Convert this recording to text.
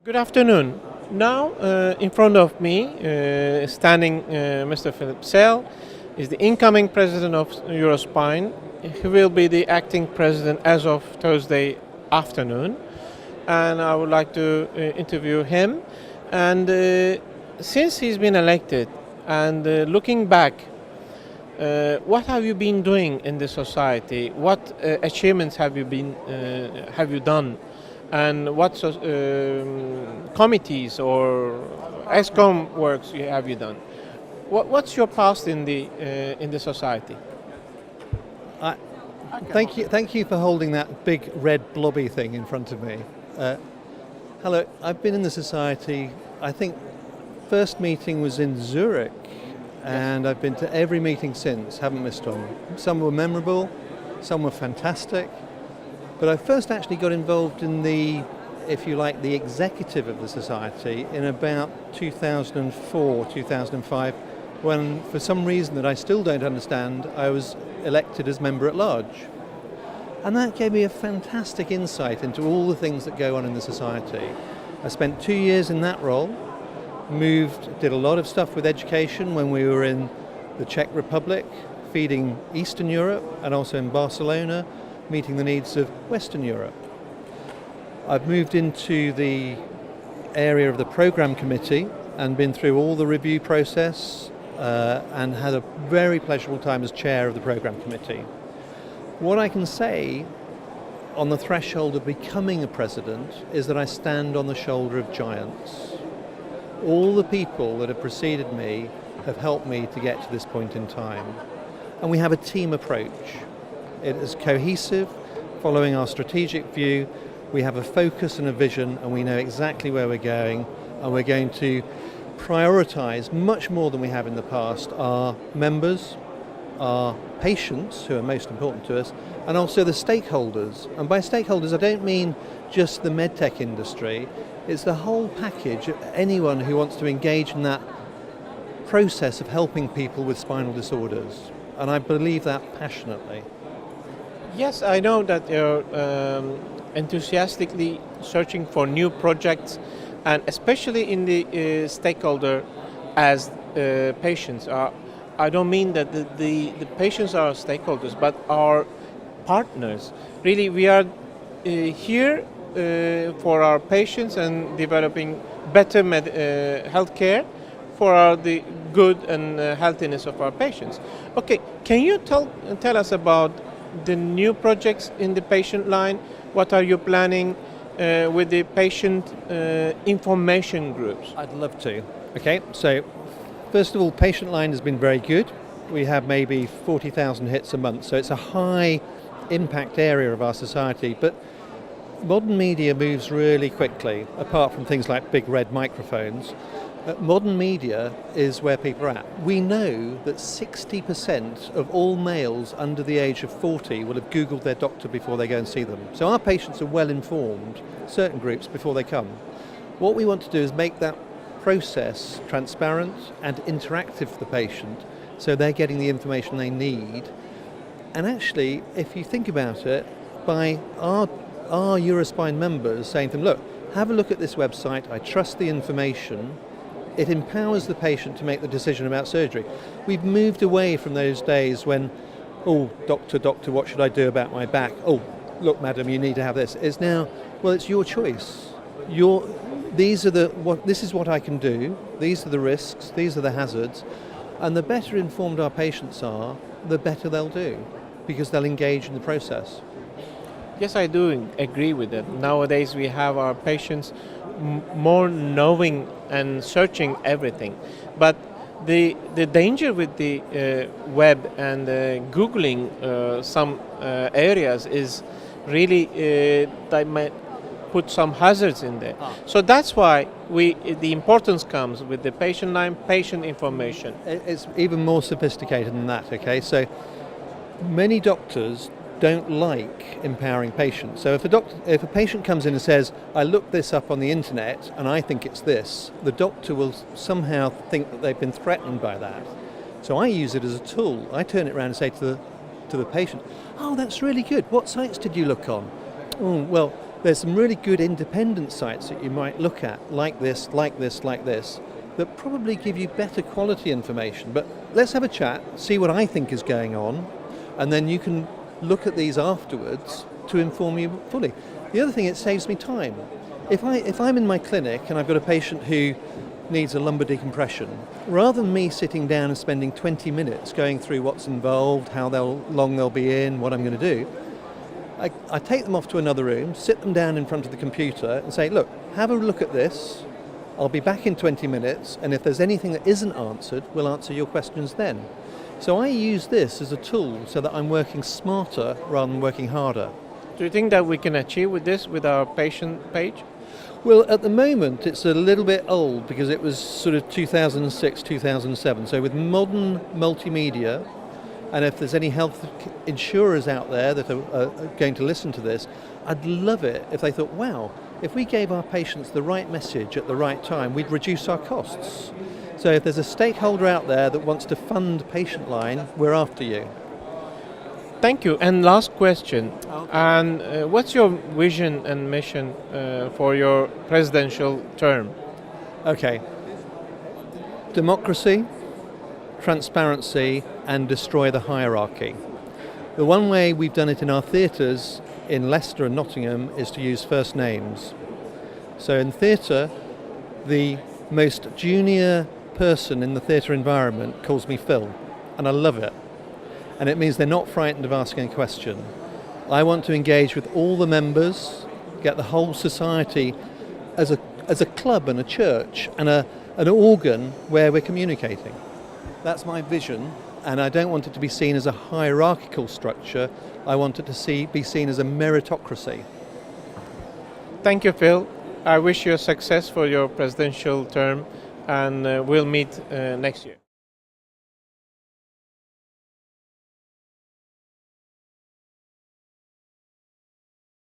Good afternoon. Now, in front of me, standing Mr. Philip Sale, is the incoming president of EuroSpine. He will be the acting president as of Thursday afternoon, and I would like to interview him. And since he's been elected, and looking back, what have you been doing in the society? What achievements have you done? And what committees or ESCOM works have you done? What's your past in the society? I, Thank you for holding that big red blobby thing in front of me. Hello, I've been in the society. I think first meeting was in Zurich, and I've been to every meeting since. Haven't missed one. Some were memorable, some were fantastic. But I first actually got involved in the, if you like, the executive of the society in about 2004, 2005, when for some reason that I still don't understand, I was elected as member at large. And that gave me a fantastic insight into all the things that go on in the society. I spent 2 years in that role, did a lot of stuff with education when we were in the Czech Republic, feeding Eastern Europe, and also in Barcelona, meeting the needs of Western Europe. I've moved into the area of the programme committee and been through all the review process and had a very pleasurable time as chair of the programme committee. What I can say on the threshold of becoming a president is that I stand on the shoulder of giants. All the people that have preceded me have helped me to get to this point in time. And we have a team approach. It is cohesive, following our strategic view. We have a focus and a vision, and we know exactly where we're going, and we're going to prioritise much more than we have in the past our members, our patients, who are most important to us, and also the stakeholders. And by stakeholders, I don't mean just the medtech industry. It's the whole package of anyone who wants to engage in that process of helping people with spinal disorders. And I believe that passionately. Yes, I know that you're enthusiastically searching for new projects, and especially in the stakeholder as patients. I don't mean that the patients are stakeholders, but are partners. Really, we are here for our patients and developing better healthcare for the good and healthiness of our patients. Okay, can you tell us about the new projects in the patient line? What are you planning with the patient information groups? I'd love to. Okay, so first of all, patient line has been very good. We have maybe 40,000 hits a month, so it's a high impact area of our society. But modern media moves really quickly, apart from things like big red microphones. Modern media is where people are at. We know that 60% of all males under the age of 40 will have Googled their doctor before they go and see them. So our patients are well informed, certain groups, before they come. What we want to do is make that process transparent and interactive for the patient, so they're getting the information they need. And actually, if you think about it, by our EuroSpine members saying to them, look, have a look at this website, I trust the information, it empowers the patient to make the decision about surgery. We've moved away from those days when, oh, doctor, what should I do about my back? Oh, look, madam, you need to have this. It's now, well, it's your choice. This is what I can do. These are the risks. These are the hazards. And the better informed our patients are, the better they'll do, because they'll engage in the process. Yes, I do agree with that. Nowadays we have our patients more knowing and searching everything. But the danger with the web and Googling some areas is really they might put some hazards in there. So that's why the importance comes with the patient line, patient information. It's even more sophisticated than that, okay? So many doctors don't like empowering patients. So if a patient comes in and says, I looked this up on the internet and I think it's this, the doctor will somehow think that they've been threatened by that. So I use it as a tool. I turn it around and say to the patient, oh, that's really good. What sites did you look on? Oh, well, There's some really good independent sites that you might look at, like this, like this, like this, that probably give you better quality information. But let's have a chat, see what I think is going on, and then you can look at these afterwards to inform you fully. The other thing, it saves me time. If I'm in my clinic and I've got a patient who needs a lumbar decompression, rather than me sitting down and spending 20 minutes going through what's involved, how long they'll be in, what I'm going to do, I take them off to another room, sit them down in front of the computer and say, look, have a look at this. I'll be back in 20 minutes, and if there's anything that isn't answered, we'll answer your questions then. So I use this as a tool so that I'm working smarter rather than working harder. Do you think that we can achieve with this, with our patient page? Well, at the moment, it's a little bit old because it was sort of 2006, 2007. So with modern multimedia, and if there's any health insurers out there that are going to listen to this, I'd love it if they thought, wow, if we gave our patients the right message at the right time, we'd reduce our costs. So if there's a stakeholder out there that wants to fund Patient Line, we're after you. Thank you. And last question. Okay. And what's your vision and mission for your presidential term? Okay. Democracy, transparency, and destroy the hierarchy. The one way we've done it in our theatres in Leicester and Nottingham is to use first names. So in theatre, the most junior person in the theatre environment calls me Phil, and I love it. And it means they're not frightened of asking a question. I want to engage with all the members, get the whole society as a club and a church and an organ where we're communicating. That's my vision, and I don't want it to be seen as a hierarchical structure. I want it to be seen as a meritocracy. Thank you, Phil. I wish you success for your presidential term, and we'll meet next year.